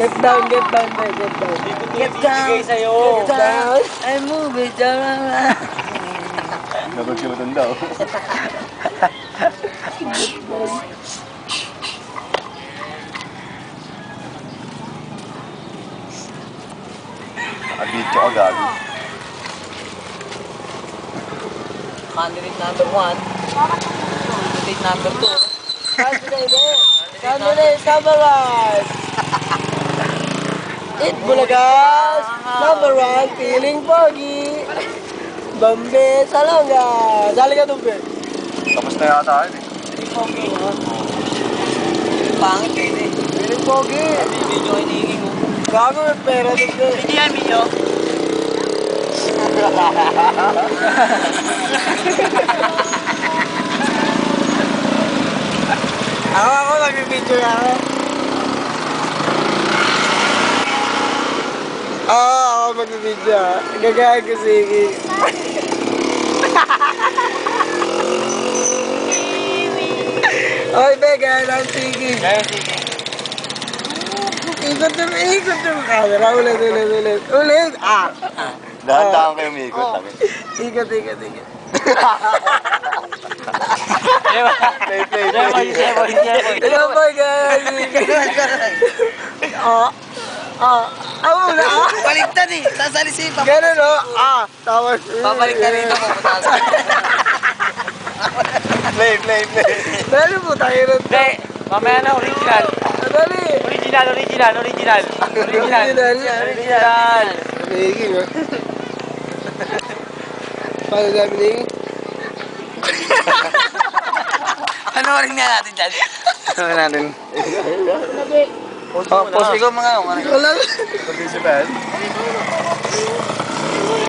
Get down, get down, boy, get down. Get down. Get down. I move it down. Dapat siya matanda oh. Nakabidyo ka gabi. Candidate number 1. Candidate number 2. Candidate, summarize. Eat Bulagas. Number 1, feeling foggy. Bambi, Salonga. Dali ka doon, Ben. Tapos na yata yun eh. Pangit yun eh. Feeling foggy. Video kayo nangingin mo. Gago, may pera doon, Ben. Video yan, video. Ako, nag-video ako. Ako mag-video. Gagawin ko sige. Oy, Bega, ang sige. Kaya sige. Ikot yung camera. Ulit. Ulit. Dahan-dahan kayo may ikot. Ikot. Play. Ayan po, guys. Una. Baliktad eh. Sasalisi pa. Ganun, no? Tapos. Babaliktad rito mo. Play. Dali po tayo rin. Hindi. Mamaya na original. Dali. Original. Original. Nahiging, ha? Paano sabi nahiging? Panoorin nga natin dyan. Ano natin? Post ko mga. Wala. Participant.